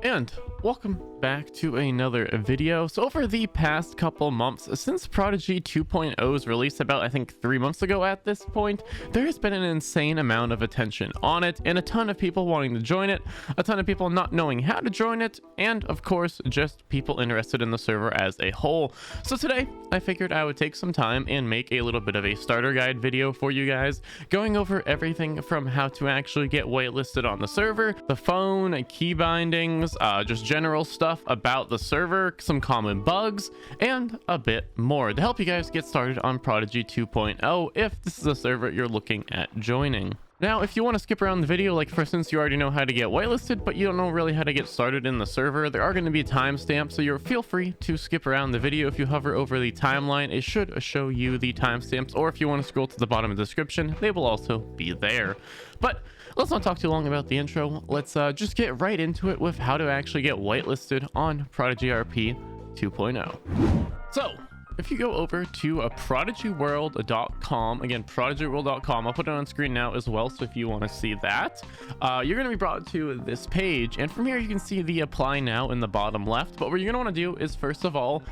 And welcome back to another video. So over the past couple months, since Prodigy 2.0's release about I think 3 months ago at this point, there has been an insane amount of attention on it and a ton of people wanting to join it, a ton of people not knowing how to join it, and of course just people interested in the server as a whole. So today I figured I would take some time and make a little bit of a starter guide video for you guys, going over everything from how to actually get whitelisted on the server, the phone, key bindings, just general stuff about the server, some common bugs, and a bit more to help you guys get started on Prodigy 2.0 if this is a server you're looking at joining. Now, if you want to skip around the video, like for instance, you already know how to get whitelisted, but you don't know really how to get started in the server, there are going to be timestamps, so feel free to skip around the video. If you hover over the timeline, it should show you the timestamps, or if you want to scroll to the bottom of the description, they will also be there. But let's not talk too long about the intro. Let's just get right into it with how to actually get whitelisted on ProdigyRP 2.0. So if you go over to prodigyworld.com, again, prodigyworld.com, I'll put it on screen now as well, so if you want to see that, you're going to be brought to this page, and from here you can see the apply now in the bottom left. But what you're going to want to do is, first of all,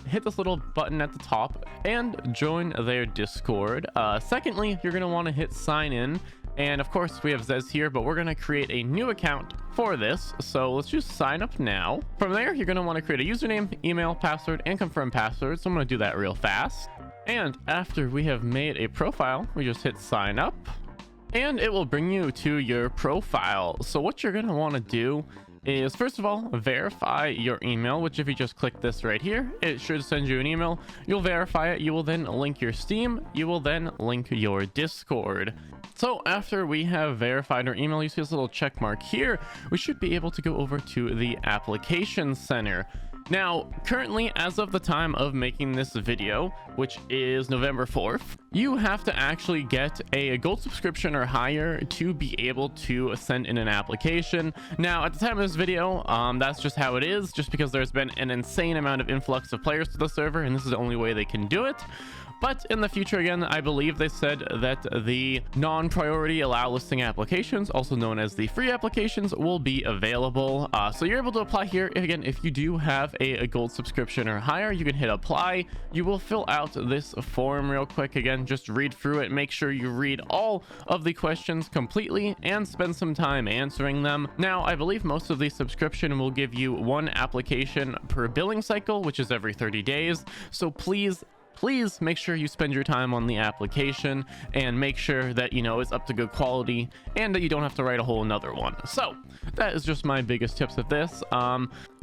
hit this little button at the top and join their Discord. Secondly, you're going to want to hit sign in. And of course we have Zez here, but we're going to create a new account for this. So let's just sign up now. From there, you're going to want to create a username, email, password, and confirm password. So I'm going to do that real fast. And after we have made a profile, we just hit sign up and it will bring you to your profile. So what you're going to want to do is, first of all, verify your email, which if you just click this right here, it should send you an email. You'll verify it. You will then link your Steam. You will then link your Discord. So after we have verified our email, you see this little check mark here. We should be able to go over to the application center. Now, currently, as of the time of making this video, which is November 4th, you have to actually get a gold subscription or higher to be able to send in an application. Now, at the time of this video, that's just how it is, just because there's been an insane amount of influx of players to the server, and this is the only way they can do it. But in the future, again, I believe they said that the non-priority allow listing applications, also known as the free applications, will be available. So you're able to apply here. Again, if you do have a gold subscription or higher, you can hit apply. You will fill out this form real quick. Again, just read through it. Make sure you read all of the questions completely and spend some time answering them. Now, I believe most of the subscription will give you one application per billing cycle, which is every 30 days. So please make sure you spend your time on the application and make sure that, you know, it's up to good quality and that you don't have to write a whole another one. So that is just my biggest tips of this.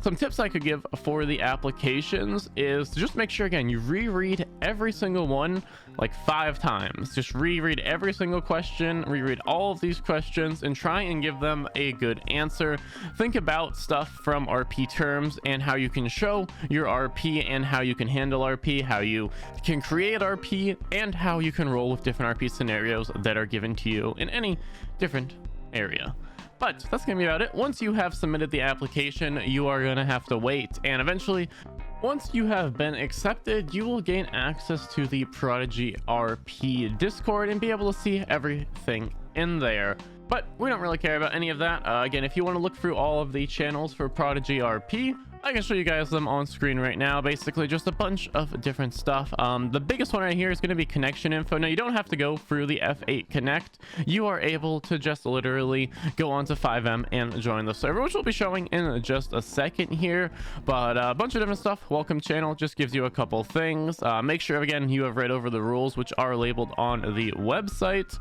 Some tips I could give for the applications is to just make sure, again, you reread every single one like 5 times. Just reread every single question, reread all of these questions, and try and give them a good answer. Think about stuff from RP terms and how you can show your RP and how you can handle RP, how you can create RP, and how you can roll with different RP scenarios that are given to you in any different area. But that's gonna be about it. Once you have submitted the application, you are gonna have to wait, and eventually, once you have been accepted, you will gain access to the ProdigyRP Discord and be able to see everything in there. But we don't really care about any of that. Again, if you want to look through all of the channels for ProdigyRP, I can show you guys them on screen right now. Basically just a bunch of different stuff. The biggest one right here is going to be connection info. Now, you don't have to go through the F8 connect. You are able to just literally go onto 5M and join the server, which we'll be showing in just a second here. But a bunch of different stuff. Welcome channel just gives you a couple things. Make sure, again, you have read over the rules, which are labeled on the website.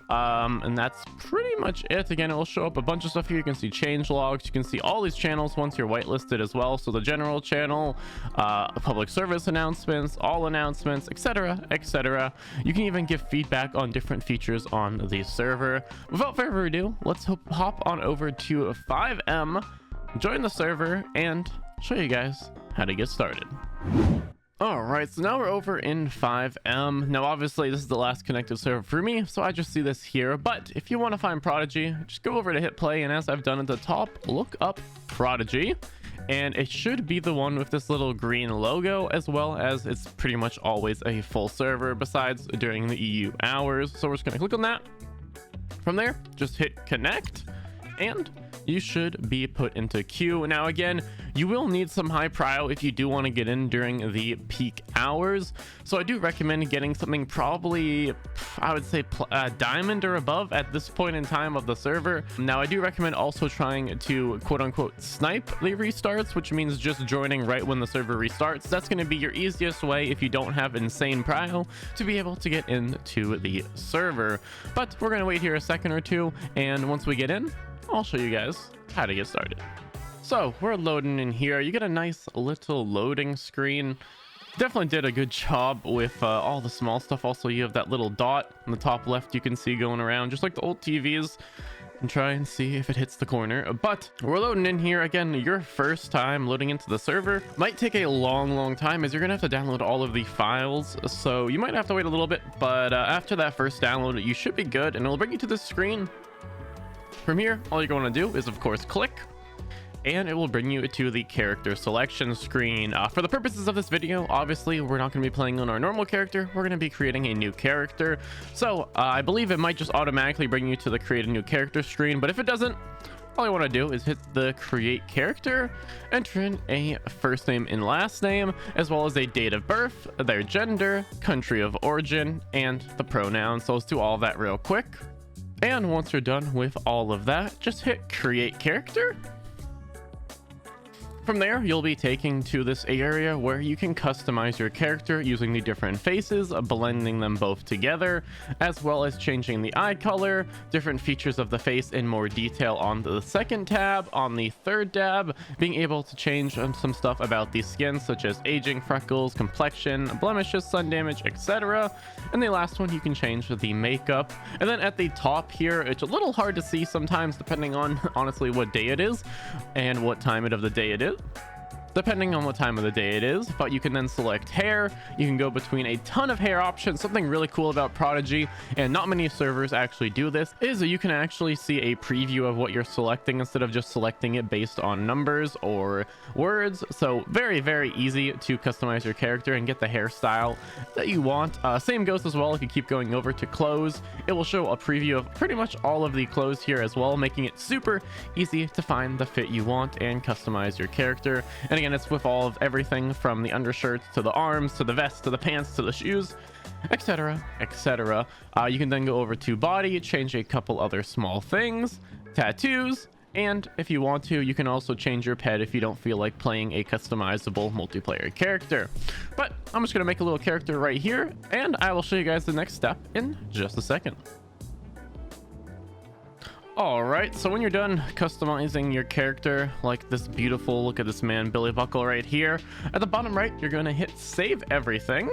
And that's pretty much it. Again, it will show up a bunch of stuff here. You can see change logs. You can see all these channels once you're whitelisted as well. So the general channel, public service announcements, all announcements, etc., etc. You can even give feedback on different features on the server. Without further ado, let's hop on over to 5M, join the server, and show you guys how to get started. All right, so now we're over in 5M. Now, obviously, this is the last connected server for me, so I just see this here. But if you want to find Prodigy, just go over to hit play, and as I've done at the top, look up Prodigy. And it should be the one with this little green logo, as well as it's pretty much always a full server besides during the EU hours. So we're just going to click on that. From there, just hit connect and you should be put into queue. Now again, you will need some high prio if you do want to get in during the peak hours, so I do recommend getting something probably, I would say, diamond or above at this point in time of the server. Now I do recommend also trying to quote unquote snipe the restarts, which means just joining right when the server restarts. That's going to be your easiest way if you don't have insane prio to be able to get into the server. But we're going to wait here a second or two, and once we get in, I'll show you guys how to get started. So we're loading in here. You get a nice little loading screen. Definitely did a good job with all the small stuff. Also, you have that little dot in the top left you can see going around, just like the old TVs, and try and see if it hits the corner. But we're loading in here. Again, your first time loading into the server might take a long time, as you're gonna have to download all of the files, so you might have to wait a little bit. But after that first download, you should be good, and it'll bring you to this screen. From here, all you're going to do is of course click, and it will bring you to the character selection screen. For the purposes of this video, obviously we're not going to be playing on our normal character. We're going to be creating a new character, so I believe it might just automatically bring you to the create a new character screen. But if it doesn't, all you want to do is hit the create character, enter in a first name and last name, as well as a date of birth, their gender, country of origin, and the pronouns. So let's do all of that real quick. And once you're done with all of that, just hit create character. From there, you'll be taken to this area where you can customize your character using the different faces, blending them both together, as well as changing the eye color, different features of the face in more detail on the second tab. On the third tab, being able to change some stuff about the skin, such as aging, freckles, complexion, blemishes, sun damage, etc. And the last one, you can change the makeup. And then at the top here, it's a little hard to see sometimes depending on honestly what day it is and what time of the day it is. Depending on what time of the day it is, but you can then select hair. You can go between a ton of hair options. Something really cool about Prodigy, and not many servers actually do this, is that you can actually see a preview of what you're selecting instead of just selecting it based on numbers or words. So very easy to customize your character and get the hairstyle that you want. Same goes as well if you keep going over to clothes. It will show a preview of pretty much all of the clothes here as well, making it super easy to find the fit you want and customize your character. And again, it's with all of everything from the undershirts to the arms to the vest to the pants to the shoes, etc. You can then go over to body, change a couple other small things, tattoos, and if you want to, you can also change your pet if you don't feel like playing a customizable multiplayer character. But I'm just gonna make a little character right here, and I will show you guys the next step in just a second. Alright, so when you're done customizing your character, like this beautiful, look at this man, Billy Buckle right here, at the bottom right, you're going to hit save everything,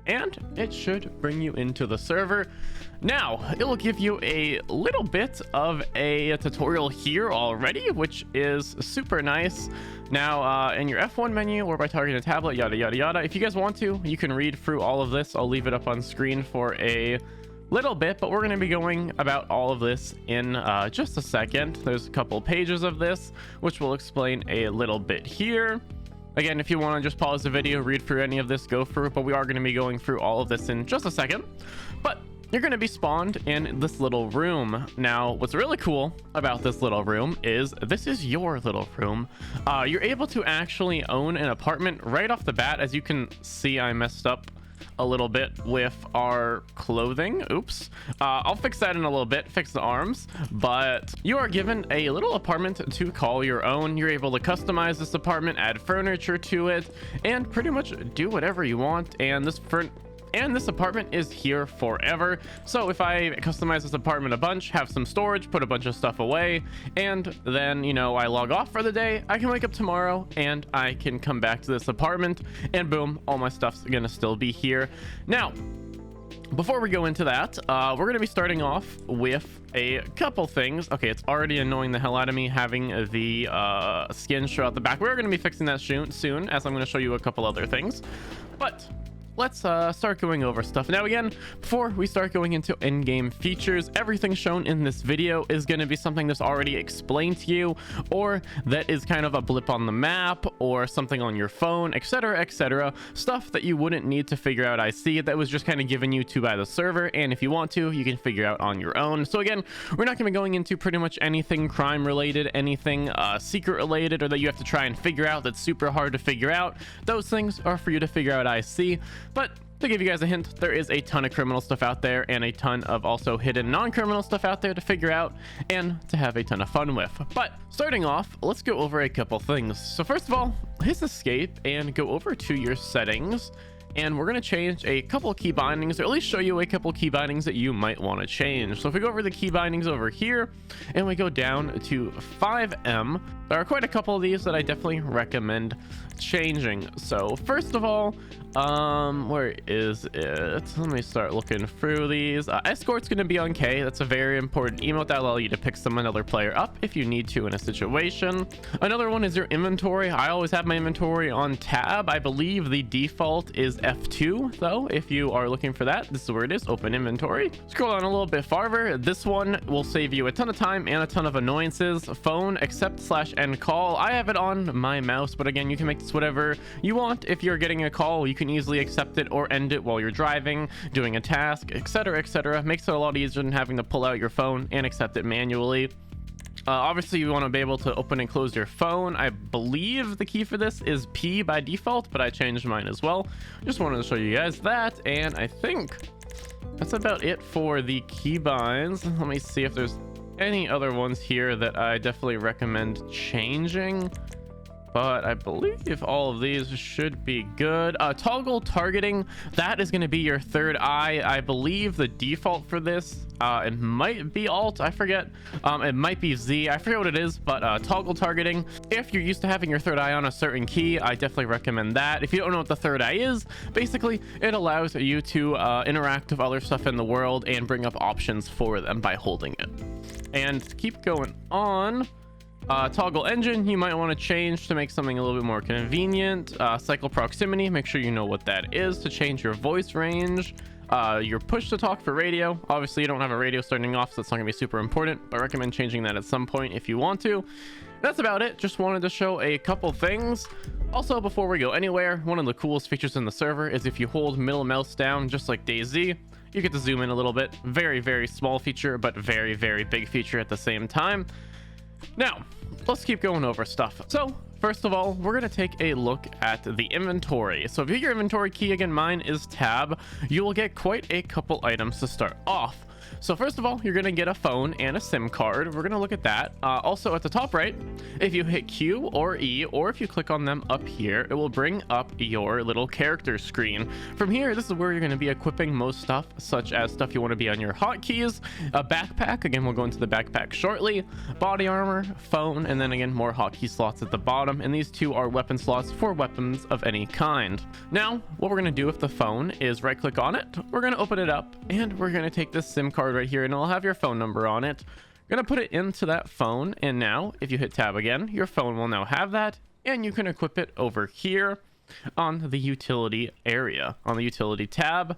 and it should bring you into the server. Now, it will give you a little bit of a tutorial here already, which is super nice. Now, in your F1 menu or by targeting a tablet, yada yada, if you guys want to, you can read through all of this. I'll leave it up on screen for a little bit, but we're going to be going about all of this in just a second. There's a couple pages of this which will explain a little bit here. Again, if you want to just pause the video, read through any of this, go through it, but we are going to be going through all of this in just a second. But you're going to be spawned in this little room. Now, what's really cool about this little room is this is your little room. You're able to actually own an apartment right off the bat. As you can see, I messed up a little bit with our clothing. Oops. I'll fix that in a little bit, fix the arms, but you are given a little apartment to call your own. You're able to customize this apartment, add furniture to it, and pretty much do whatever you want. And this apartment is here forever. So if I customize this apartment a bunch, have some storage, put a bunch of stuff away, and then, you know, I log off for the day, I can wake up tomorrow and I can come back to this apartment and boom, all my stuff's gonna still be here. Now, before we go into that, we're going to be starting off with a couple things. Okay, it's already annoying the hell out of me having the skin show out the back. We're going to be fixing that soon, as I'm going to show you a couple other things. But let's start going over stuff. Now again, before we start going into in-game features, everything shown in this video is going to be something that's already explained to you, or that is kind of a blip on the map, or something on your phone, etc, etc. Stuff that you wouldn't need to figure out IC, that was just kind of given you to by the server, and if you want to, you can figure out on your own. So again, we're not going to be going into pretty much anything crime related, anything secret related, or that you have to try and figure out that's super hard to figure out. Those things are for you to figure out IC. But to give you guys a hint, there is a ton of criminal stuff out there, and a ton of also hidden non-criminal stuff out there to figure out and to have a ton of fun with. But starting off, let's go over a couple things. So first of all, hit escape and go over to your settings, and we're going to change a couple key bindings, or at least show you a couple key bindings that you might want to change. So if we go over the key bindings over here and we go down to 5M, there are quite a couple of these that I definitely recommend changing. So first of all, where is it? Let me start looking through these. Escort's going to be on K. That's a very important emote that will allow you to pick another player up if you need to in a situation. Another one is your inventory. I always have my inventory on tab. I believe the default is F2 though. If you are looking for that, this is where it is. Open inventory. Scroll down a little bit farther. This one will save you a ton of time and a ton of annoyances. Phone, accept / end call. I have it on my mouse, but again, you can make this whatever you want. If you're getting a call, you can easily accept it or end it while you're driving, doing a task, etc, etc. Makes it a lot easier than having to pull out your phone and accept it manually. Obviously, you want to be able to open and close your phone. I believe the key for this is P by default, but I changed mine as well. Just wanted to show you guys that, and I think that's about it for the keybinds. Let me see if there's any other ones here that I definitely recommend changing, but I believe all of these should be good. Toggle targeting, that is going to be your third eye. I believe the default for this, it might be Alt, I forget. It might be Z, I forget what it is, but toggle targeting, if you're used to having your third eye on a certain key, I definitely recommend that. If you don't know what the third eye is, basically it allows you to interact with other stuff in the world and bring up options for them by holding it. And keep going on. Toggle engine, you might want to change to make something a little bit more convenient. Cycle proximity, make sure you know what that is to change your voice range. Your push to talk for radio, obviously you don't have a radio starting off, so it's not gonna be super important, but I recommend changing that at some point if you want to. That's about it. Just wanted to show a couple things. Also, before we go anywhere, one of the coolest features in the server is if you hold middle mouse down, just like DayZ, you get to zoom in a little bit. Very, very small feature, but very, very big feature at the same time. Now, let's keep going over stuff. So first of all, we're going to take a look at the inventory. So if you get your inventory key, again, mine is tab, you will get quite a couple items to start off. So first of all, you're going to get a phone and a SIM card. We're going to look at that. Also at the top right, if you hit Q or E, or if you click on them up here, it will bring up your little character screen. From here, this is where you're going to be equipping most stuff, such as stuff you want to be on your hotkeys, a backpack. Again, we'll go into the backpack shortly, body armor, phone, and then again, more hotkey slots at the bottom. And these two are weapon slots for weapons of any kind. Now, what we're going to do with the phone is right click on it. We're going to open it up, and we're going to take this SIM card right here, and it'll have your phone number on it. You're gonna put it into that phone, and now if you hit tab again, your phone will now have that, and you can equip it over here on the utility area, on the utility tab.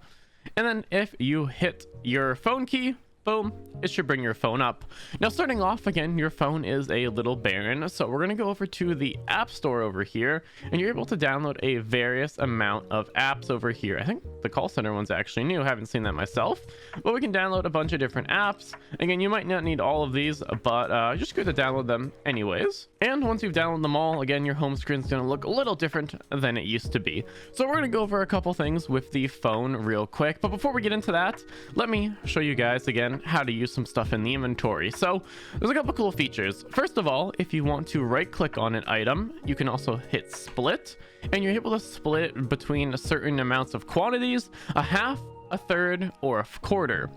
And then if you hit your phone key, boom, it should bring your phone up. Now starting off, again, your phone is a little barren, so we're going to go over to the app store over here, and you're able to download a various amount of apps over here. I think the call center one's actually new. I haven't seen that myself, but we can download a bunch of different apps. Again, you might not need all of these, but just good to download them anyways. And once you've downloaded them all, again, your home screen's going to look a little different than it used to be. So we're going to go over a couple things with the phone real quick, but before we get into that, let me show you guys again how to use some stuff in the inventory. So there's a couple cool features. First of all, if you want to right click on an item, you can also hit split, and you're able to split between certain amounts of quantities, a half, a third, or a quarter.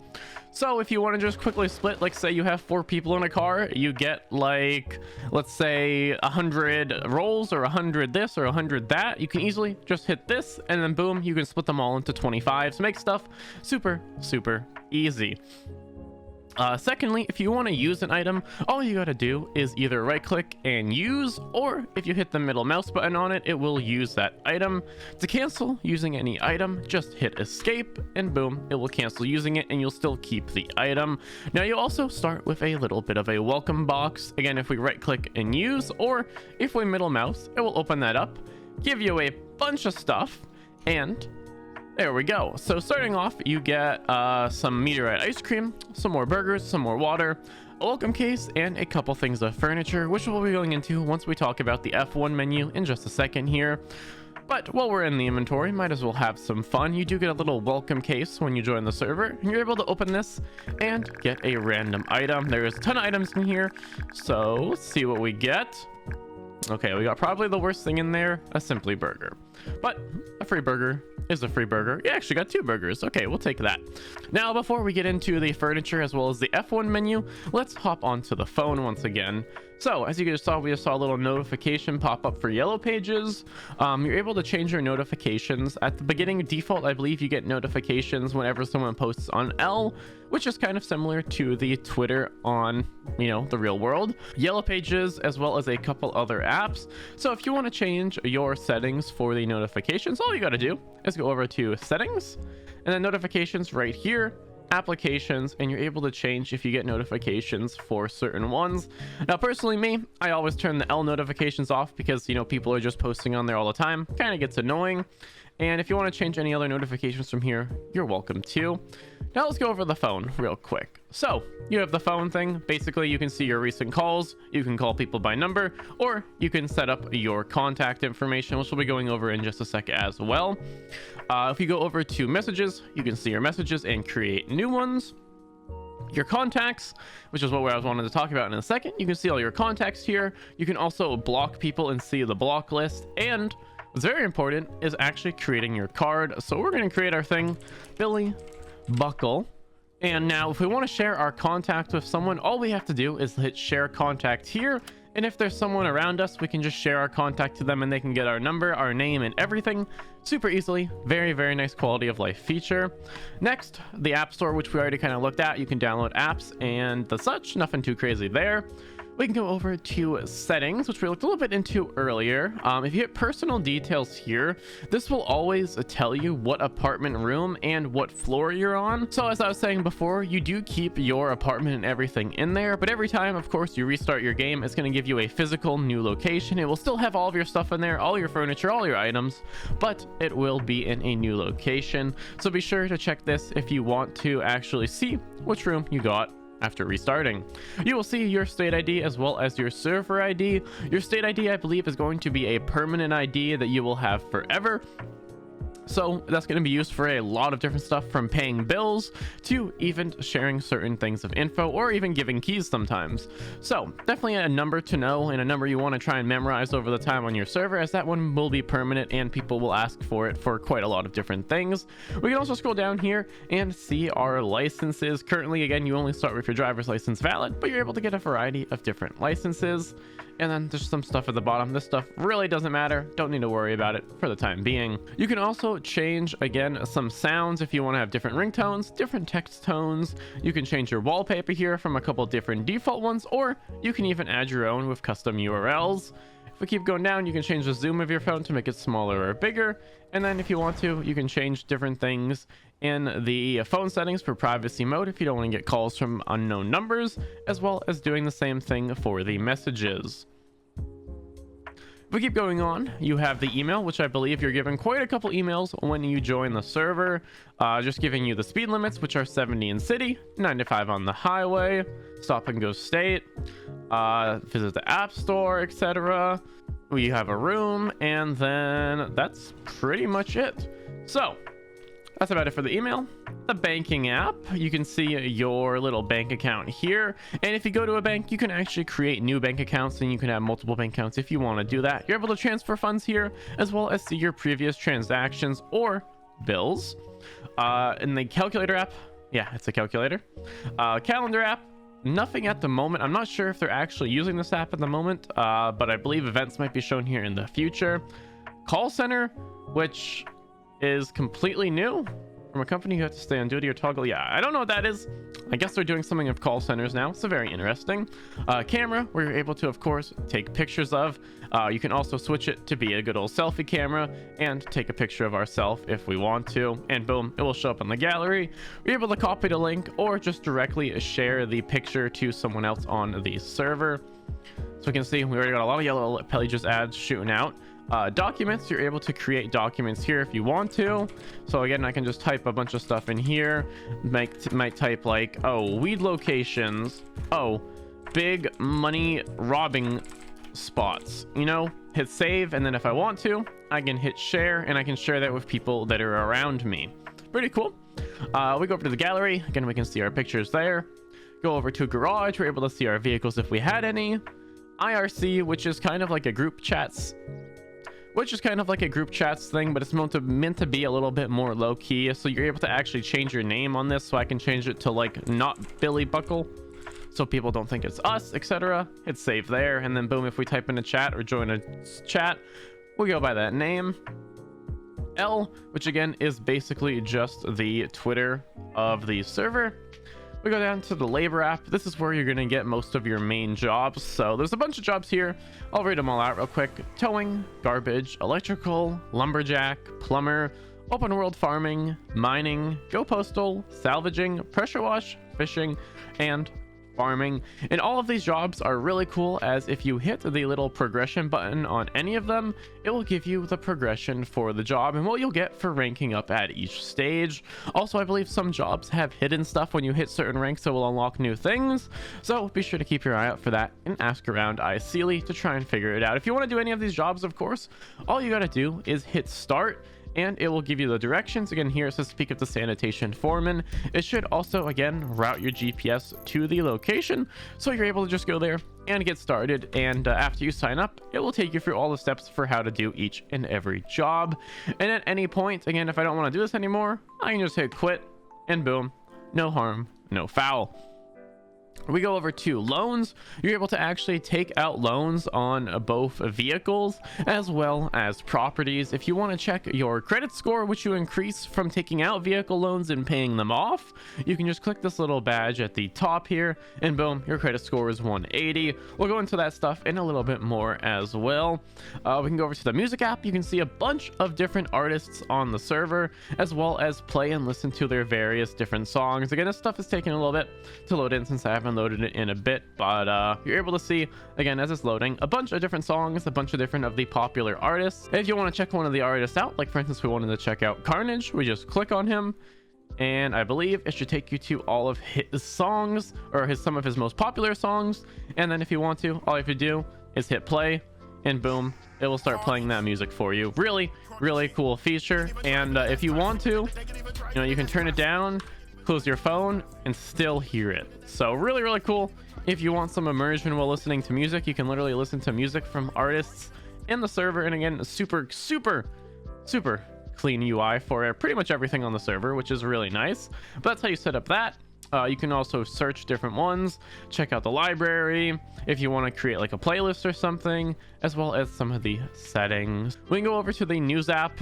So if you want to just quickly split, like say you have 4 people in a car, you get like, let's say 100 rolls or 100 this or 100 that. You can easily just hit this, and then boom, you can split them all into 25. So make stuff super, super easy. Secondly, if you want to use an item, all you got to do is either right click and use, or if you hit the middle mouse button on it, it will use that item. To cancel using any item, just hit escape and boom, it will cancel using it and you'll still keep the item. Now you also start with a little bit of a welcome box. Again, if we right click and use, or if we middle mouse, it will open that up, give you a bunch of stuff, and there we go. So starting off, you get some meteorite ice cream, some more burgers, some more water, a welcome case, and a couple things of furniture, which we'll be going into once we talk about the F1 menu in just a second here. But while we're in the inventory, might as well have some fun. You do get a little welcome case when you join the server, and you're able to open this and get a random item. There's a ton of items in here, so let's see what we get. Okay, we got probably the worst thing in there, a simply burger. But a free burger is a free burger. You actually got 2 burgers. Okay, we'll take that. Now, before we get into the furniture as well as the F1 menu, let's hop onto the phone once again. So as you just saw, we just saw a little notification pop up for yellow pages. You're able to change your notifications. At the beginning default, I believe you get notifications whenever someone posts on L, which is kind of similar to the Twitter on, the real world. Yellow pages, as well as a couple other apps. So if you want to change your settings for the notifications, all you got to do is go over to settings and then notifications right here, applications, and you're able to change if you get notifications for certain ones. Now personally, I always turn the L notifications off because people are just posting on there all the time. Kind of gets annoying. And if you want to change any other notifications from here, you're welcome to. Now let's go over the phone real quick. So you have the phone thing. Basically, you can see your recent calls, you can call people by number, or you can set up your contact information, which we'll be going over in just a sec as well. If you go over to messages, you can see your messages and create new ones. Your contacts, which is what I was wanting to talk about in a second. You can see all your contacts here. You can also block people and see the block list. And what's very important is actually creating your card. So we're going to create our thing, Billy Buckle. And now if we want to share our contact with someone, all we have to do is hit share contact here. And if there's someone around us, we can just share our contact to them and they can get our number, our name, and everything super easily. Very, very nice quality of life feature. Next, the App Store, which we already kind of looked at. You can download apps and the such. Nothing too crazy there. We can go over to settings, which we looked a little bit into earlier. If you hit personal details here, this will always tell you what apartment room and what floor you're on. So as I was saying before, you do keep your apartment and everything in there, but every time, of course, you restart your game, it's going to give you a physical new location. It will still have all of your stuff in there, all your furniture, all your items, but it will be in a new location. So be sure to check this if you want to actually see which room you got after restarting. You will see your state ID as well as your server ID. Your state ID, I believe, is going to be a permanent ID that you will have forever. So that's going to be used for a lot of different stuff, from paying bills to even sharing certain things of info, or even giving keys sometimes. So definitely a number to know, and a number you want to try and memorize over the time on your server, as that one will be permanent and people will ask for it for quite a lot of different things. We can also scroll down here and see our licenses. Currently, again, you only start with your driver's license valid, but you're able to get a variety of different licenses. And then there's some stuff at the bottom. This stuff really doesn't matter. Don't need to worry about it for the time being. You can also change, again, some sounds if you want to have different ringtones, different text tones. You can change your wallpaper here from a couple different default ones, or you can even add your own with custom URLs. If we keep going down, you can change the zoom of your phone to make it smaller or bigger. And then if you want to, you can change different things in the phone settings for privacy mode if you don't want to get calls from unknown numbers, as well as doing the same thing for the messages. If we keep going on, you have the email, which I believe you're given quite a couple emails when you join the server, just giving you the speed limits, which are 70 in city, 95 on the highway, stop and go state, visit the app store, etc. We have a room, and then that's pretty much it. So that's about it for the email. The banking app, you can see your little bank account here, and if you go to a bank, you can actually create new bank accounts, and you can have multiple bank accounts if you want to do that. You're able to transfer funds here, as well as see your previous transactions or bills. In the calculator app, yeah, it's a calculator. Calendar app, nothing at the moment. I'm not sure if they're actually using this app at the moment, but I believe events might be shown here in the future. Call center, which is completely new. from a company, you have to stay on duty or toggle. Yeah, I don't know what that is. I guess they're doing something of call centers now, so very interesting. Camera, where you're able to, of course, take pictures of. You can also switch it to be a good old selfie camera and take a picture of ourselves if we want to, and boom, it will show up in the gallery. We're able to copy the link or just directly share the picture to someone else on the server. So we can see we already got a lot of yellow pages ads shooting out. Documents, you're able to create documents here if you want to. So again, I can just type a bunch of stuff in here. Might type like, oh, weed locations, oh, big money robbing spots, you know, hit save, and then if I want to, I can hit share, and I can share that with people that are around me. Pretty cool. We go over to the gallery. Again, we can see our pictures there. Go over to garage, we're able to see our vehicles if we had any. IRC, which is kind of like a group chats thing, but it's meant to be a little bit more low-key, so you're able to actually change your name on this. So I can change it to like not Billy Buckle, so people don't think it's us, etc. Hit save there, and then boom, if we type in a chat or join a chat, we go by that name. L, which again is basically just the Twitter of the server. We go down to the labor app. This is where you're going to get most of your main jobs. So there's a bunch of jobs here. I'll read them all out real quick. Towing, garbage, electrical, lumberjack, plumber, open world farming, mining, go postal, salvaging, pressure wash, fishing, and farming. And all of these jobs are really cool, as if you hit the little progression button on any of them, it will give you the progression for the job and what you'll get for ranking up at each stage. Also, I believe some jobs have hidden stuff when you hit certain ranks that will unlock new things, so be sure to keep your eye out for that and ask around iSealy to try and figure it out. If you want to do any of these jobs, of course, all you got to do is hit start, and it will give you the directions. Again, here it says speak of the sanitation foreman. It should also again route your GPS to the location, so you're able to just go there and get started. And after you sign up, it will take you through all the steps for how to do each and every job. And at any point, again, if I don't want to do this anymore, I can just hit quit, and boom, no harm, no foul. We go over to loans. You're able to actually take out loans on both vehicles as well as properties. If you want to check your credit score, which you increase from taking out vehicle loans and paying them off, you can just click this little badge at the top here, and boom, your credit score is 180. We'll go into that stuff in a little bit more as well. We can go over to the music app. You can see a bunch of different artists on the server, as well as play and listen to their various different songs. Again, this stuff is taking a little bit to load in since I haven't loaded it in a bit, but you're able to see, again, as it's loading, a bunch of different songs, a bunch of different of the popular artists. If you want to check one of the artists out, like for instance, we wanted to check out Carnage, we just click on him, and I believe it should take you to all of his songs, or some of his most popular songs. And then if you want to, all you have to do is hit play, and boom, it will start playing that music for you. Really cool feature. And if you want to, you know, you can turn it down, close your phone, and still hear it. So really cool. If you want some immersion while listening to music, you can literally listen to music from artists in the server. And again, super clean UI for pretty much everything on the server, which is really nice. But that's how you set up that. You can also search different ones, check out the library if you want to create like a playlist or something, as well as some of the settings. We can go over to the news app.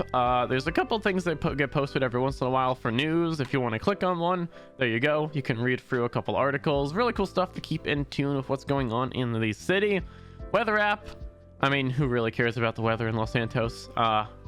There's a couple things that get posted every once in a while for news. If you want to click on one, there you go. You can read through a couple articles. Really cool stuff to keep in tune with what's going on in the city. Weather app. I mean, who really cares about the weather in Los Santos?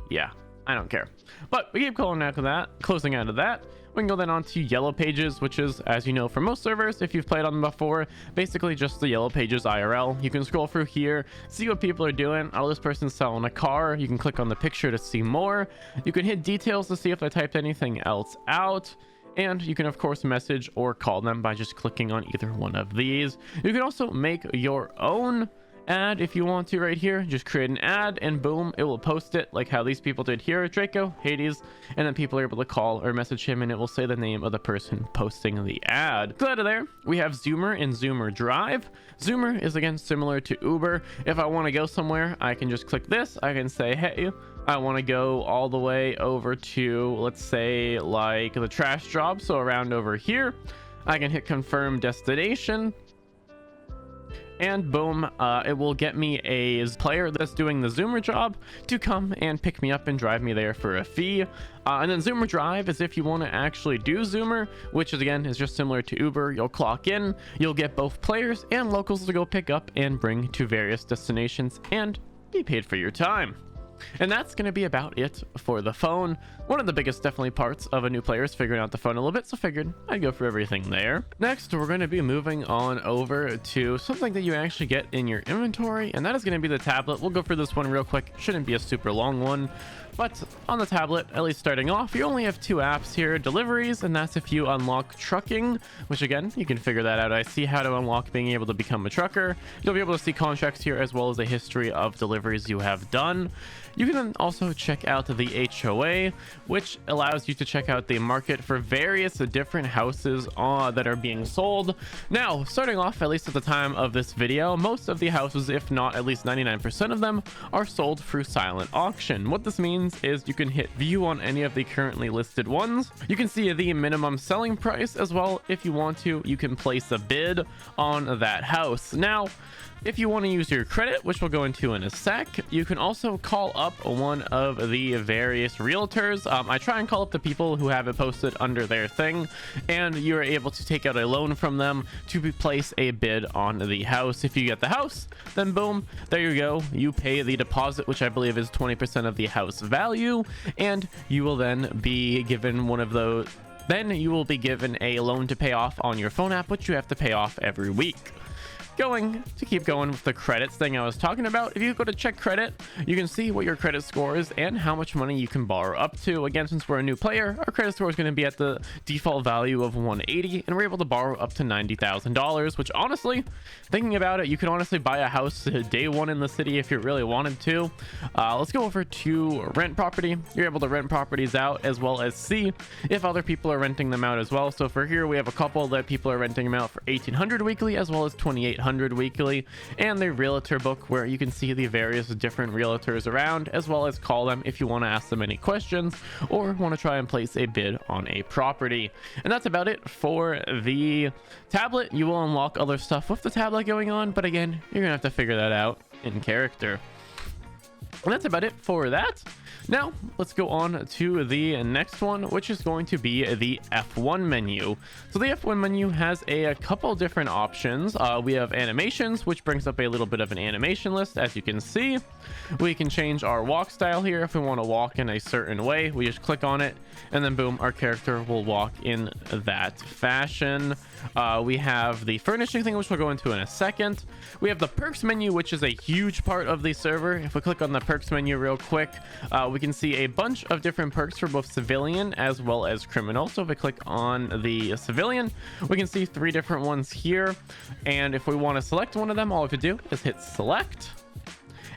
Yeah, I don't care. But we keep closing out of that. We can go then on to yellow pages, which is, as you know, for most servers, if you've played on them before, basically just the yellow pages IRL. You can scroll through here, see what people are doing. Oh, this person's selling a car. You can click on the picture to see more. You can hit details to see if they typed anything else out. And you can, of course, message or call them by just clicking on either one of these. You can also make your own ad if you want to right here. Just create an ad and boom, it will post it like how these people did here, Draco, Hades, and then people are able to call or message him and it will say the name of the person posting the ad. So out of there, we have Zoomer and Zoomer Drive. Zoomer is again similar to Uber. If I want to go somewhere, I can just click this. I can say, hey, I want to go all the way over to, let's say, like the trash job, so around over here. I can hit confirm destination. and boom, it will get me a player that's doing the zoomer job to come and pick me up and drive me there for a fee. And then zoomer drive is if you want to actually do zoomer, which is again is just similar to Uber. You'll clock in, you'll get both players and locals to go pick up and bring to various destinations and be paid for your time. And that's going to be about it for the phone. One of the biggest definitely parts of a new player is figuring out the phone a little bit, so figured I'd go for everything there. Next, we're going to be moving on over to something that you actually get in your inventory, and that is going to be the tablet. We'll go for this one real quick. Shouldn't be a super long one, but on the tablet, at least starting off, you only have two apps here: deliveries, and that's if you unlock trucking, which again, you can figure that out. I see how to unlock being able to become a trucker. You'll be able to see contracts here as well as a history of deliveries you have done. You can then also check out the HOA, which allows you to check out the market for various different houses that are being sold. Now, starting off, at least at the time of this video, most of the houses, if not at least 99% of them, are sold through silent auction. What this means is you can hit view on any of the currently listed ones. You can see the minimum selling price as well. If you want to, you can place a bid on that house. Now, if you want to use your credit, which we'll go into in a sec, you can also call up one of the various realtors. I try and call up the people who have it posted under their thing, and you're able to take out a loan from them to place a bid on the house. If you get the house, then boom, there you go. You pay the deposit, which I believe is 20% of the house value, and you will then be given one of those. Then you will be given a loan to pay off on your phone app, which you have to pay off every week. Keep going with the credits thing I was talking about, if you go to check credit, you can see what your credit score is and how much money you can borrow up to. Again, since we're a new player, our credit score is going to be at the default value of 180, and we're able to borrow up to $90,000, which honestly, thinking about it, you can honestly buy a house day one in the city if you really wanted to. Let's go over to rent property. You're able to rent properties out as well as see if other people are renting them out as well. So for here, we have a couple that people are renting them out for $1,800 weekly as well as $2,800 weekly, and the realtor book where you can see the various different realtors around as well as call them if you want to ask them any questions or want to try and place a bid on a property. And that's about it for the tablet. You will unlock other stuff with the tablet going on, but again, you're gonna have to figure that out in character. And that's about it for that. Now, let's go on to the next one, which is going to be the F1 menu. So the F1 menu has a couple different options. We have animations, which brings up a little bit of an animation list. As you can see, we can change our walk style here. If we want to walk in a certain way, we just click on it, and then boom, our character will walk in that fashion. We have the furnishing thing, which we'll go into in a second. We have the perks menu, which is a huge part of the server. If we click on the perks menu real quick, we can see a bunch of different perks for both civilian as well as criminal. So if we click on the civilian, we can see 3 different ones here, and if we want to select one of them, all we have to do is hit select,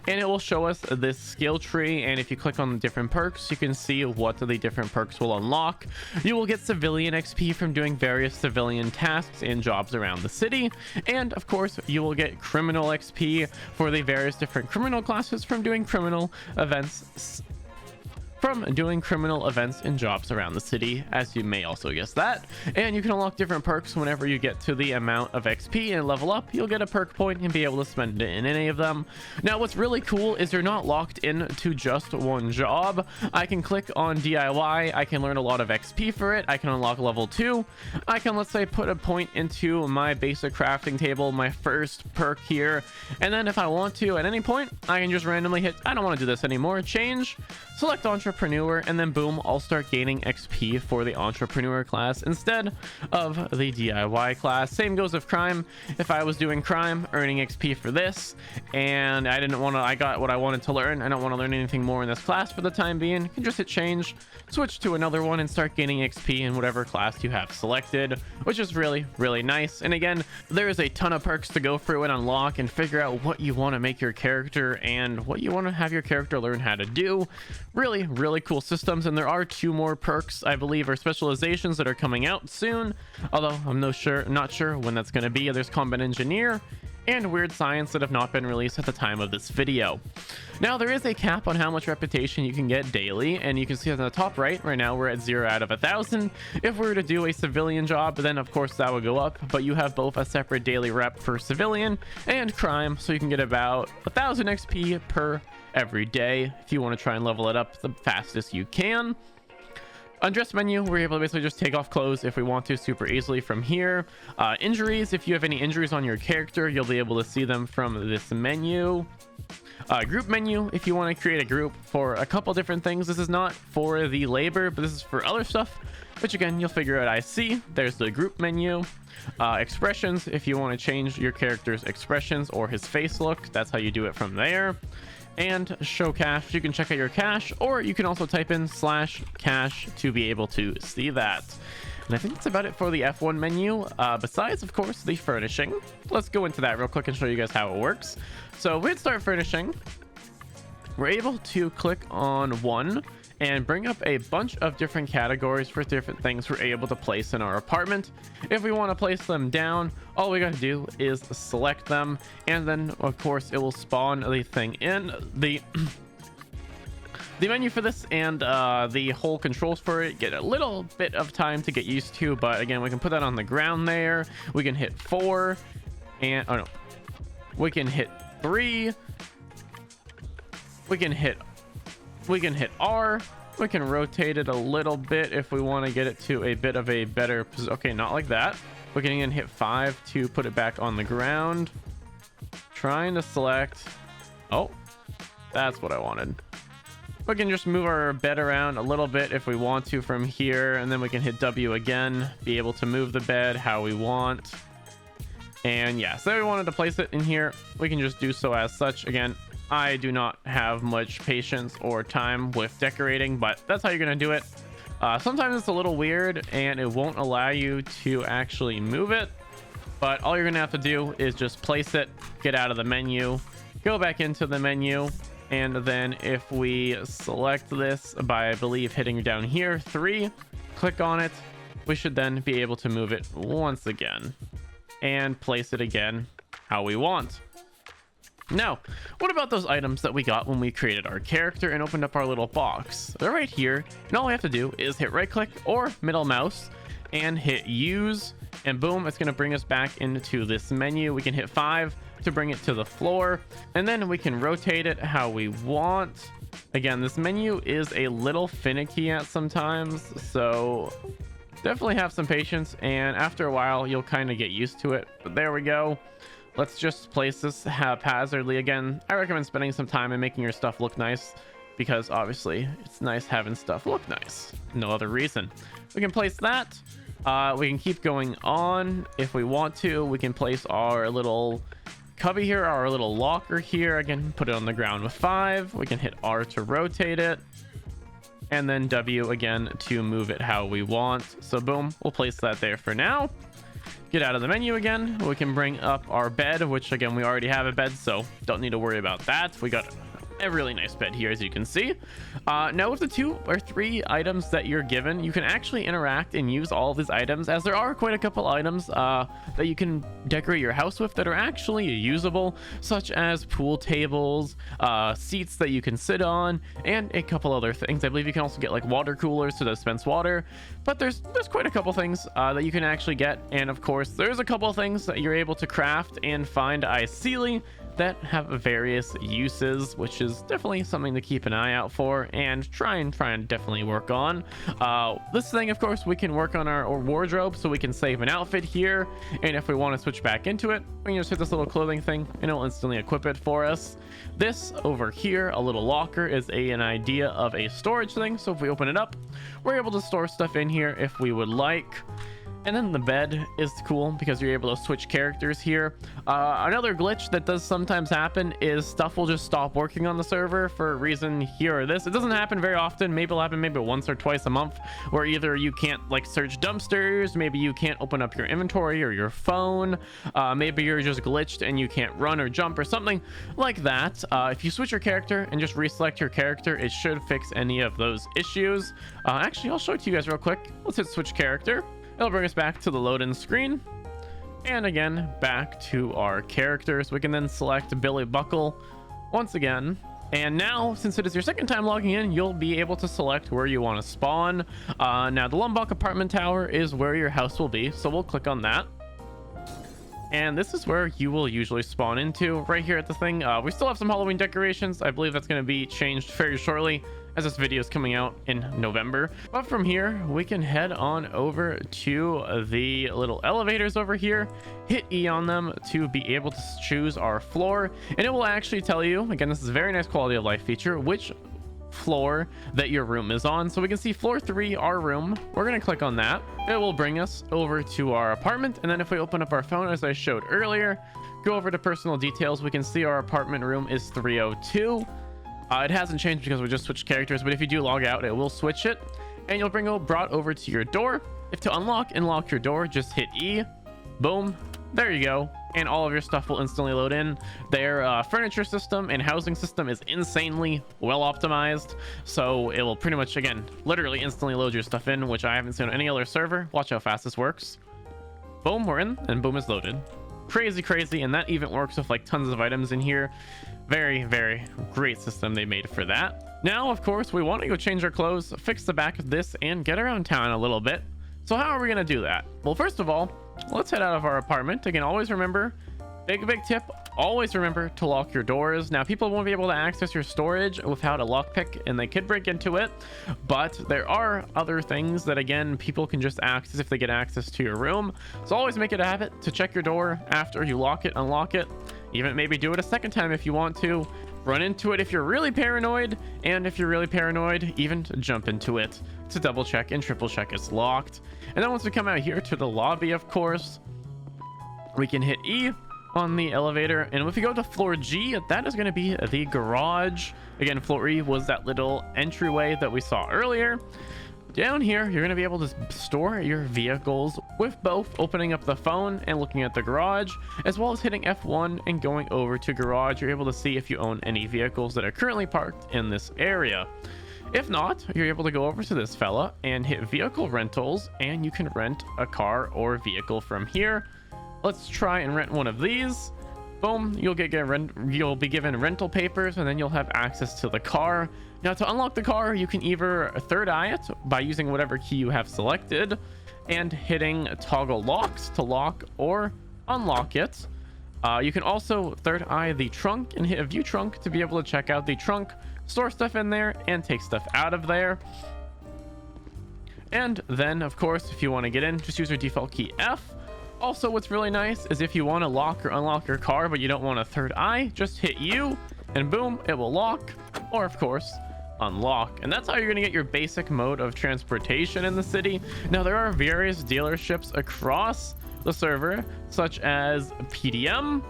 and it will show us this skill tree. And if you click on the different perks, you can see what the different perks will unlock. You will get civilian XP from doing various civilian tasks and jobs around the city, and of course you will get criminal XP for the various different criminal classes from doing criminal events and jobs around the city, as you may also guess that. And you can unlock different perks whenever you get to the amount of XP and level up. You'll get a perk point and be able to spend it in any of them. Now, what's really cool is you're not locked into just one job. I can click on DIY, I can learn a lot of XP for it, I can unlock level 2, I can, let's say, put a point into my basic crafting table, my first perk here, and then if I want to at any point, I can just randomly hit, I don't want to do this anymore, change, select entrepreneur, and then boom, I'll start gaining XP for the entrepreneur class instead of the DIY class. Same goes with crime. If I was doing crime, earning XP for this, and I got what I wanted to learn, I don't want to learn anything more in this class for the time being, you can just hit change, switch to another one, and start gaining XP in whatever class you have selected, which is really, really nice. And again, there is a ton of perks to go through and unlock and figure out what you want to make your character and what you want to have your character learn how to do. Really, really cool systems. And there are 2 more perks, I believe, or specializations that are coming out soon, although I'm not sure when that's going to be. There's combat engineer and weird science that have not been released at the time of this video. Now, there is a cap on how much reputation you can get daily, and you can see on the top right now we're at 0 out of 1,000. If we were to do a civilian job, then of course that would go up, but you have both a separate daily rep for civilian and crime, so you can get about 1,000 XP per every day if you want to try and level it up the fastest you can. Undress menu, we're able to basically just take off clothes if we want to super easily from here. Injuries, if you have any injuries on your character, you'll be able to see them from this menu. Group menu, if you want to create a group for a couple different things. This is not for the labor, but this is for other stuff, which again you'll figure out. I see there's the group menu. Expressions, if you want to change your character's expressions or his face look, that's how you do it from there. And show cache, you can check out your cache, or you can also type in /cache to be able to see that. And I think that's about it for the F1 menu, besides of course the furnishing. Let's go into that real quick and show you guys how it works. So we'd start furnishing. We're able to click on one and bring up a bunch of different categories for different things we're able to place in our apartment. If we want to place them down, all we got to do is select them, and then of course it will spawn the thing in the menu for this, and the whole controls for it get a little bit of time to get used to, but again we can put that on the ground there. We can hit 4 and we can hit 3, we can hit R, we can rotate it a little bit if we want to get it to a bit of a better position. Okay, not like that. We can even hit 5 to put it back on the ground. Trying to select, oh, that's what I wanted. We can just move our bed around a little bit if we want to from here, and then we can hit W again, be able to move the bed how we want. And yeah, so if we wanted to place it in here, we can just do so as such. Again, I do not have much patience or time with decorating, but that's how you're going to do it. Sometimes it's a little weird and it won't allow you to actually move it, but all you're going to have to do is just place it, get out of the menu, go back into the menu, and then if we select this by, I believe, hitting down here 3, click on it, we should then be able to move it once again and place it again how we want. Now, what about those items that we got when we created our character and opened up our little box? They're right here, and all we have to do is hit right click or middle mouse and hit use, and boom, it's going to bring us back into this menu. We can hit 5 to bring it to the floor, and then we can rotate it how we want. Again, this menu is a little finicky at sometimes, so definitely have some patience, and after a while you'll kind of get used to it. But there we go. Let's just place this haphazardly. Again, I recommend spending some time and making your stuff look nice, because obviously it's nice having stuff look nice. No other reason. We can place that. We can keep going on if we want to. We can place our little cubby here, our little locker here. Again, put it on the ground with 5. We can hit R to rotate it, and then W again to move it how we want. So boom, we'll place that there for now. Get out of the menu again. We can bring up our bed, which again we already have a bed, so don't need to worry about that. We got a really nice bed here, as you can see. Now with the 2 or 3 items that you're given, you can actually interact and use all of these items, as there are quite a couple items that you can decorate your house with that are actually usable, such as pool tables, seats that you can sit on, and a couple other things. I believe you can also get like water coolers to dispense water, but there's quite a couple things that you can actually get. And of course there's a couple of things that you're able to craft and find ideally that have various uses, which is definitely something to keep an eye out for and try and definitely work on. This thing, of course, we can work on our wardrobe, so we can save an outfit here, and if we want to switch back into it, we can just hit this little clothing thing and it'll instantly equip it for us. This over here, a little locker, is an idea of a storage thing, so if we open it up, we're able to store stuff in here if we would like. And then the bed is cool because you're able to switch characters here. Another glitch that does sometimes happen is stuff will just stop working on the server for a reason here or this. It doesn't happen very often. Maybe it'll happen maybe once or twice a month, where either you can't like search dumpsters, maybe you can't open up your inventory or your phone, maybe you're just glitched and you can't run or jump or something like that. If you switch your character and just reselect your character, it should fix any of those issues. Actually, I'll show it to you guys real quick. Let's hit switch character. It'll bring us back to the load-in screen, And again, back to our characters. We can then select Billy Buckle once again. And now, since it is your second time logging in, you'll be able to select where you want to spawn. Now, the Lombok apartment tower is where your house will be, so we'll click on that. And this is where you will usually spawn into, right here at the thing. We still have some Halloween decorations. I believe that's going to be changed very shortly, as this video is coming out in November. But from here, we can head on over to the little elevators over here, hit E on them to be able to choose our floor, and it will actually tell you, again, this is a very nice quality of life feature, which floor that your room is on. So we can see floor 3, our room. We're going to click on that. It will bring us over to our apartment, and then if we open up our phone, as I showed earlier, go over to personal details, we can see our apartment room is 302. It hasn't changed because we just switched characters, but if you do log out, it will switch it, and you'll brought over to your door. If to unlock and lock your door, just hit E. Boom, there you go, and all of your stuff will instantly load in. Their furniture system and housing system is insanely well optimized, so it will pretty much, again, literally instantly load your stuff in, which I haven't seen on any other server. Watch how fast this works. Boom, we're in, and boom, is loaded. Crazy, and that even works with like tons of items in here. Very great system they made for that. Now, of course, we want to go change our clothes, fix the back of this, and get around town a little bit. So how are we going to do that? Well, first of all, let's head out of our apartment. Again, always remember, big tip, always remember to lock your doors. Now, people won't be able to access your storage without a lockpick, and they could break into it, but there are other things that, again, people can just access if they get access to your room. So always make it a habit to check your door after you lock it, unlock it, even maybe do it a second time if you want to. Run into it if you're really paranoid, and if you're really paranoid, even to jump into it to double check and triple check it's locked. And then once we come out here to the lobby, of course, we can hit E on the elevator, and if we go to floor G, that is going to be the garage. Again, floor E was that little entryway that we saw earlier. Down here, you're going to be able to store your vehicles with both opening up the phone and looking at the garage, as well as hitting F1 and going over to garage. You're able to see if you own any vehicles that are currently parked in this area. If not, you're able to go over to this fella and hit vehicle rentals, and you can rent a car or vehicle from here. Let's try and rent one of these. Boom, you'll be given rental papers, and then you'll have access to the car. Now, to unlock the car, you can either third eye it by using whatever key you have selected and hitting toggle locks to lock or unlock it. You can also third eye the trunk and hit a view trunk to be able to check out the trunk, store stuff in there, and take stuff out of there. And then, of course, if you want to get in, just use your default key F. Also, what's really nice is if you want to lock or unlock your car but you don't want a third eye, just hit U and boom, it will lock, or of course unlock. And that's how you're going to get your basic mode of transportation in the city. Now, there are various dealerships across the server, such as PDM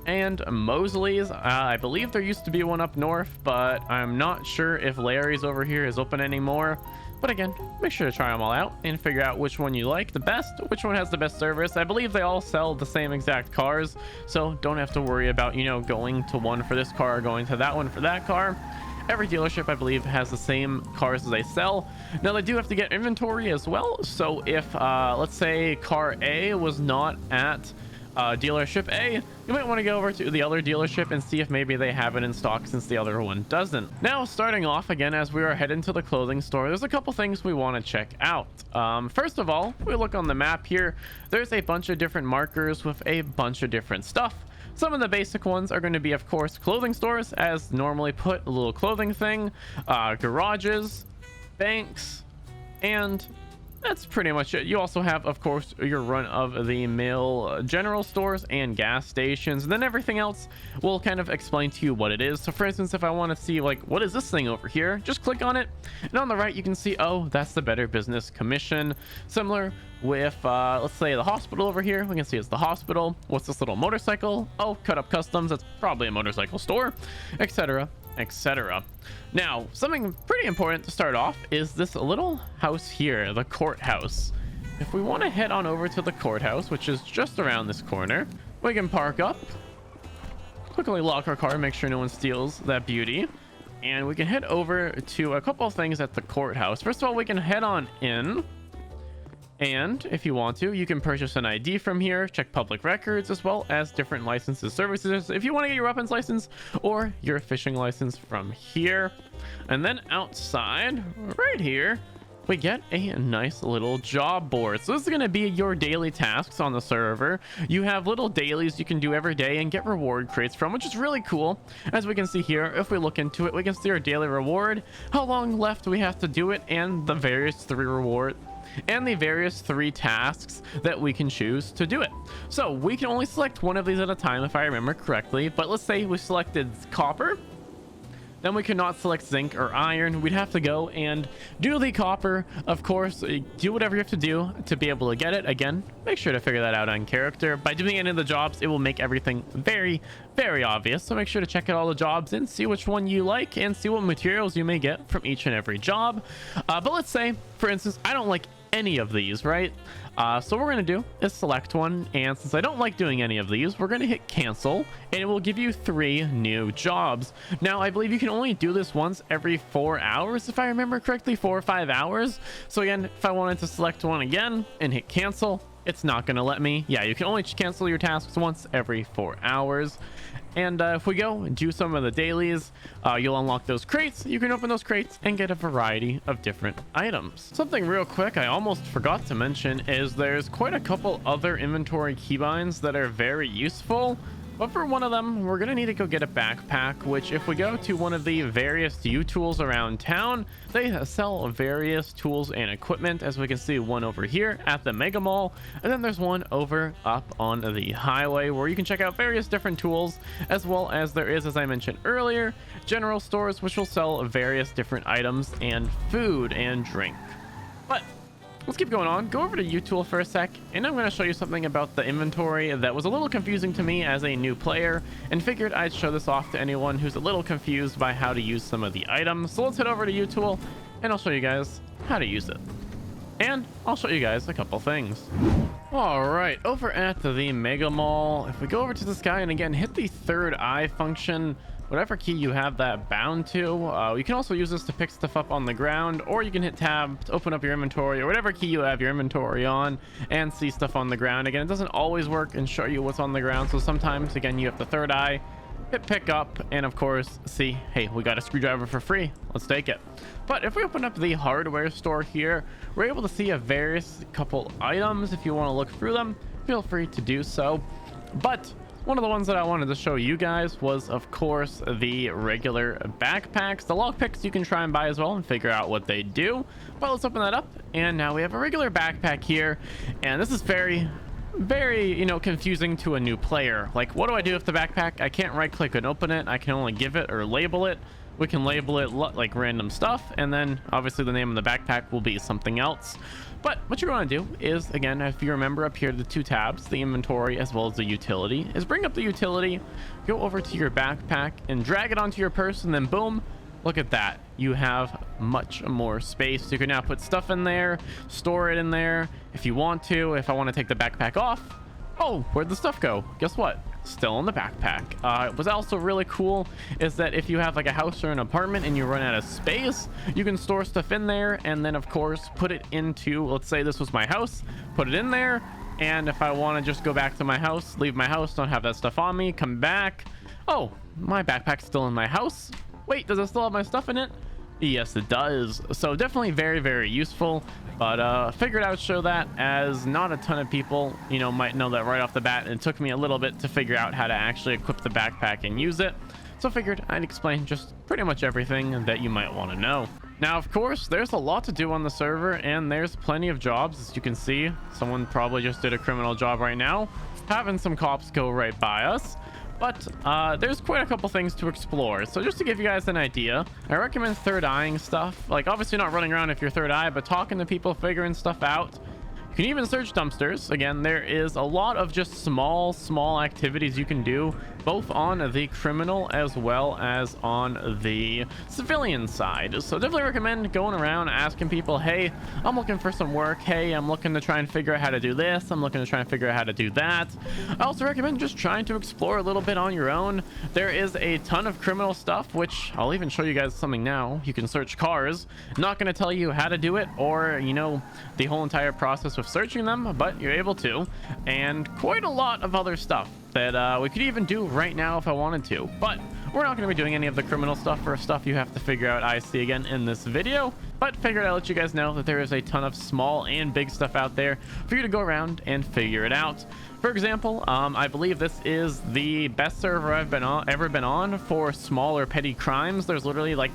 and Mosley's. I believe there used to be one up north, but I'm not sure if Larry's over here is open anymore. But again, make sure to try them all out and figure out which one you like the best, which one has the best service. I believe they all sell the same exact cars, so don't have to worry about, you know, going to one for this car or going to that one for that car. Every dealership, I believe, has the same cars as they sell. Now, they do have to get inventory as well. So if, let's say, car A was not at dealership A, you might want to go over to the other dealership and see if maybe they have it in stock, since the other one doesn't. Now, starting off again, as we are heading to the clothing store, there's a couple things we want to check out. First of all, we look on the map here. There's a bunch of different markers with a bunch of different stuff. Some of the basic ones are going to be, of course, clothing stores, as normally put, a little clothing thing, garages, banks, and that's pretty much it. You also have, of course, your run-of-the-mill general stores and gas stations. And then everything else will kind of explain to you what it is. So, for instance, if I want to see, like, what is this thing over here? Just click on it. And on the right, you can see, oh, that's the Better Business Commission. Similar with, let's say, the hospital over here. We can see it's the hospital. What's this little motorcycle? Oh, Cut Up Customs. That's probably a motorcycle store, etc. etc. Now, something pretty important to start off is this little house here, the Courthouse. If we want to head on over to the Courthouse, which is just around this corner, we can park up, quickly lock our car, make sure no one steals that beauty, and we can head over to a couple of things at the Courthouse. First of all, we can head on in, And if you want to, you can purchase an ID from here, check public records, as well as different licenses, services if you want to get your weapons license or your fishing license from here. And then outside right here, we get a nice little job board. So this is going to be your daily tasks on the server. You have little dailies you can do every day and get reward crates from, which is really cool. As we can see here, if we look into it, we can see our daily reward, how long left we have to do it, and the various 3 tasks that we can choose to do it. So we can only select one of these at a time, if I remember correctly. But let's say we selected copper, then we cannot select zinc or iron. We'd have to go and do the copper, of course, do whatever you have to do to be able to get it. Again, make sure to figure that out on character. By doing any of the jobs, it will make everything very, very obvious. So make sure to check out all the jobs and see which one you like and see what materials you may get from each and every job. But let's say, for instance, I don't like any of these, right? So what we're going to do is select one, and since I don't like doing any of these, we're going to hit cancel, and it will give you 3 new jobs. Now I believe you can only do this once every 4 hours, if I remember correctly, 4 or 5 hours. So again, if I wanted to select one again and hit cancel, it's not going to let me. Yeah, you can only cancel your tasks once every 4 hours. And if we go and do some of the dailies, you'll unlock those crates. You can open those crates and get a variety of different items. Something real quick I almost forgot to mention is there's quite a couple other inventory keybinds that are very useful. But for one of them, we're going to need to go get a backpack, which if we go to one of the various U-tools around town, they sell various tools and equipment. As we can see, one over here at the Mega Mall, and then there's one over up on the highway where you can check out various different tools, as well as there is, as I mentioned earlier, general stores, which will sell various different items and food and drink. But let's keep going on. Go over to U-Tool for a sec, and I'm going to show you something about the inventory that was a little confusing to me as a new player, and figured I'd show this off to anyone who's a little confused by how to use some of the items. So let's head over to U-Tool, and I'll show you guys how to use it. And I'll show you guys a couple things. All right, over at the Mega Mall, if we go over to this guy and again hit the third eye function, whatever key you have that bound to, you can also use this to pick stuff up on the ground, or you can hit tab to open up your inventory, or whatever key you have your inventory on, and see stuff on the ground. Again, it doesn't always work and show you what's on the ground, so sometimes again you have the third eye, hit pick up, and of course see, hey, we got a screwdriver for free, let's take it. But if we open up the hardware store here, we're able to see a various couple items. If you want to look through them, feel free to do so. But one of the ones that I wanted to show you guys was, of course, the regular backpacks. The lockpicks you can try and buy as well and figure out what they do. But let's open that up, and now we have a regular backpack here, and this is very, you know, confusing to a new player. Like, what do I do with the backpack? I can't right click and open it. I can only give it or label it. We can label it like random stuff, and then obviously the name of the backpack will be something else. But what you're going to do is, again, if you remember up here, the 2 tabs, the inventory as well as the utility, is bring up the utility, go over to your backpack and drag it onto your purse, and then boom, look at that. You have much more space. You can now put stuff in there, store it in there if you want to. If I want to take the backpack off, oh, where'd the stuff go? Guess what? Still in the backpack. What's also really cool is that if you have like a house or an apartment and you run out of space, you can store stuff in there, and then of course put it into, let's say this was my house, put it in there, and if I want to just go back to my house, leave my house, don't have that stuff on me, come back, oh, my backpack's still in my house. Wait, does it still have my stuff in it? Yes, it does. So definitely very, very useful. But figured I would show that, as not a ton of people, you know, might know that right off the bat. And it took me a little bit to figure out how to actually equip the backpack and use it. So figured I'd explain just pretty much everything that you might want to know. Now, of course, there's a lot to do on the server, and there's plenty of jobs. As you can see, someone probably just did a criminal job right now, having some cops go right by us. But there's quite a couple things to explore. So just to give you guys an idea, I recommend third eyeing stuff. Like, obviously not running around if you're third eye, but talking to people, figuring stuff out. You can even search dumpsters. Again, there is a lot of just small activities you can do both on the criminal as well as on the civilian side. So definitely recommend going around asking people, hey, I'm looking for some work. Hey, I'm looking to try and figure out how to do this. I'm looking to try and figure out how to do that. I also recommend just trying to explore a little bit on your own. There is a ton of criminal stuff, which I'll even show you guys something now. You can search cars. Not going to tell you how to do it or, you know, the whole entire process of searching them, but you're able to. And quite a lot of other stuff that we could even do right now if I wanted to, but we're not going to be doing any of the criminal stuff or stuff you have to figure out, I see, again in this video. But figured I'd let you guys know that there is a ton of small and big stuff out there for you to go around and figure it out. For example, I believe this is the best server I've ever been on for smaller petty crimes. There's literally like,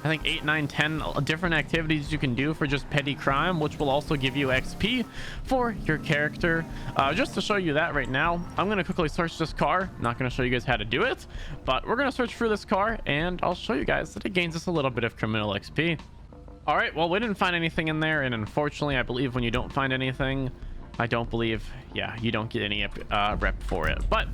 I think 8, 9, 10 different activities you can do for just petty crime, which will also give you XP for your character. Just to show you that right now, I'm going to quickly search this car. Not going to show you guys how to do it, but we're going to search for this car and I'll show you guys that it gains us a little bit of criminal XP. All right, well, we didn't find anything in there, and unfortunately, I believe when you don't find anything, I don't believe, yeah, you don't get any rep for it. But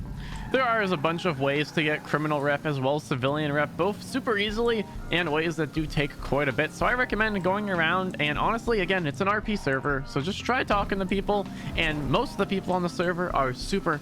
there is a bunch of ways to get criminal rep as well as civilian rep, both super easily and ways that do take quite a bit. So I recommend going around, and honestly, again, it's an RP server, so just try talking to people, and most of the people on the server are super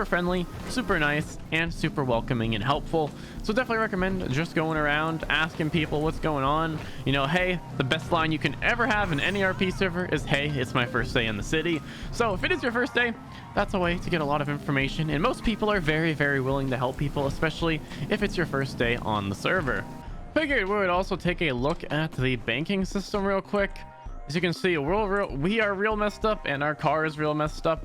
friendly, super nice, and super welcoming and helpful. So definitely recommend just going around asking people what's going on. You know, hey, the best line you can ever have in any RP server is, hey, it's my first day in the city. So if it is your first day, that's a way to get a lot of information, and most people are very willing to help people, especially if it's your first day on the server. Figured we would also take a look at the banking system real quick. As you can see, we are real messed up, and our car is real messed up.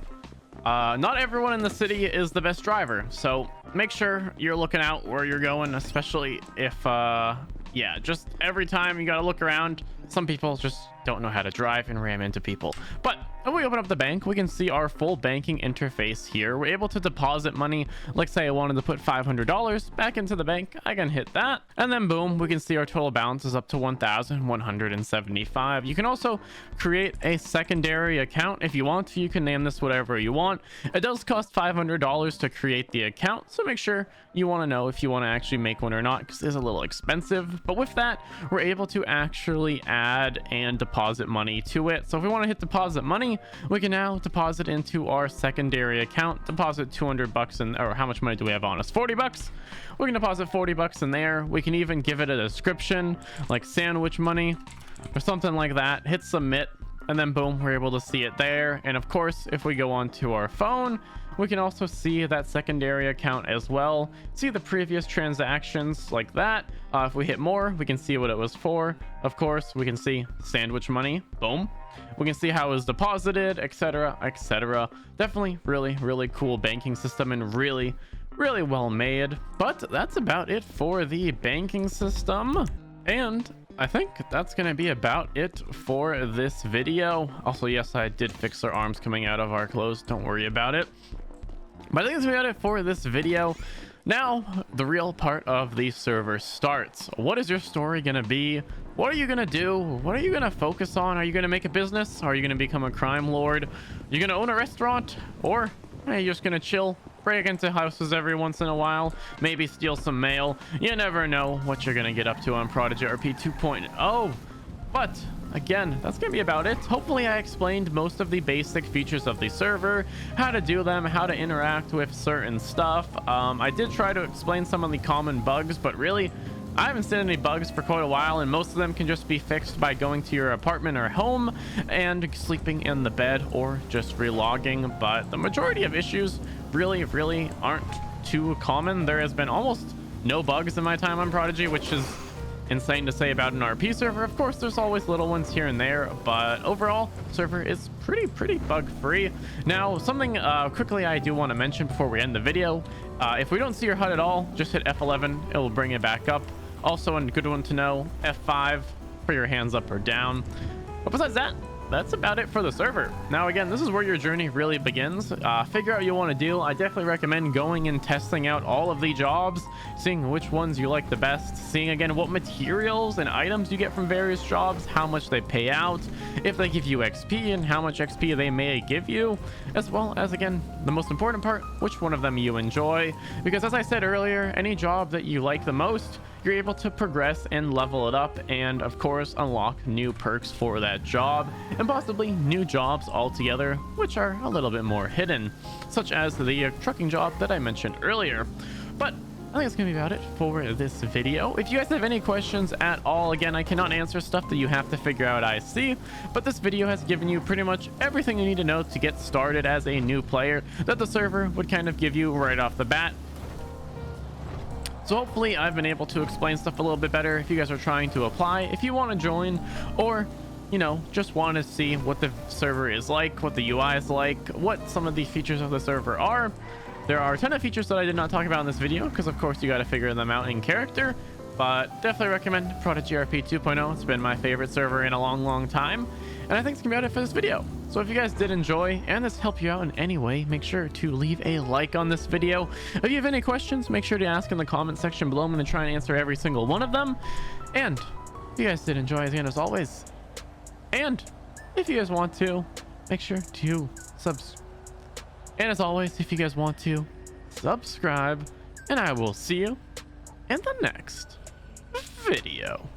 Not everyone in the city is the best driver, so make sure you're looking out where you're going, especially if yeah, just every time you gotta look around. Some people just don't know how to drive and ram into people. But if we open up the bank, we can see our full banking interface here. We're able to deposit money. Like, say I wanted to put $500 back into the bank, I can hit that, and then boom, we can see our total balance is up to 1,175. You can also create a secondary account if you want to. You can name this whatever you want. It does cost $500 to create the account, so make sure you want to know if you want to actually make one or not, because it's a little expensive. But with that, we're able to actually add and deposit money to it. So if we want to hit deposit money, we can now deposit into our secondary account, deposit 200 bucks in, or how much money do we have on us? 40 bucks. We can deposit 40 bucks in there. We can even give it a description like sandwich money or something like that. Hit submit, and then boom, we're able to see it there. And of course, if we go onto our phone, we can also see that secondary account as well, see the previous transactions like that. If we hit more, we can see what it was for. Of course, we can see sandwich money, boom. We can see how it was deposited, etc, etc. Definitely really cool banking system, and really well made. But that's about it for the banking system, and I think that's gonna be about it for this video. Also, yes, I did fix our arms coming out of our clothes, don't worry about it. But I think that's about it for this video. Now, the real part of the server starts. What is your story gonna be? What are you gonna do? What are you gonna focus on? Are you gonna make a business? Are you gonna become a crime lord? Are you gonna own a restaurant? Or are you just gonna chill, break into houses every once in a while, maybe steal some mail? You never know what you're gonna get up to on ProdigyRP 2.0. But again, that's gonna be about it. Hopefully I explained most of the basic features of the server, how to do them, how to interact with certain stuff. I did try to explain some of the common bugs, but really I haven't seen any bugs for quite a while, and most of them can just be fixed by going to your apartment or home and sleeping in the bed or just relogging. But the majority of issues really aren't too common. There has been almost no bugs in my time on Prodigy, which is insane to say about an RP server. Of course, there's always little ones here and there, but overall, server is pretty bug free. Now, something quickly I do want to mention before we end the video. If we don't see your HUD at all, just hit F11. It will bring it back up. Also, a good one to know, F5 for your hands up or down. But besides that, that's about it for the server. Now, again, this is where your journey really begins. Figure out what you want to do. I definitely recommend going and testing out all of the jobs, seeing which ones you like the best, seeing again what materials and items you get from various jobs, how much they pay out, if they give you XP and how much XP they may give you, as well as, again, the most important part, which one of them you enjoy. Because as I said earlier, any job that you like the most, you're able to progress and level it up, and of course unlock new perks for that job, and possibly new jobs altogether, which are a little bit more hidden, such as the trucking job that I mentioned earlier. But I think that's gonna be about it for this video. If you guys have any questions at all, again, I cannot answer stuff that you have to figure out IC, but this video has given you pretty much everything you need to know to get started as a new player that the server would kind of give you right off the bat. So hopefully I've been able to explain stuff a little bit better if you guys are trying to apply, if you want to join, or you know, just want to see what the server is like, what the UI is like, what some of these features of the server are. There are a ton of features that I did not talk about in this video because of course you got to figure them out in character, but definitely recommend ProdigyRP 2.0. It's been my favorite server in a long time, and I think it's gonna be about it for this video. So if you guys did enjoy and this helped you out in any way, make sure to leave a like on this video. If you have any questions, make sure to ask in the comment section below. I'm going to try and answer every single one of them. And if you guys did enjoy, again, as always, and if you guys want to, make sure to subscribe, and I will see you in the next video.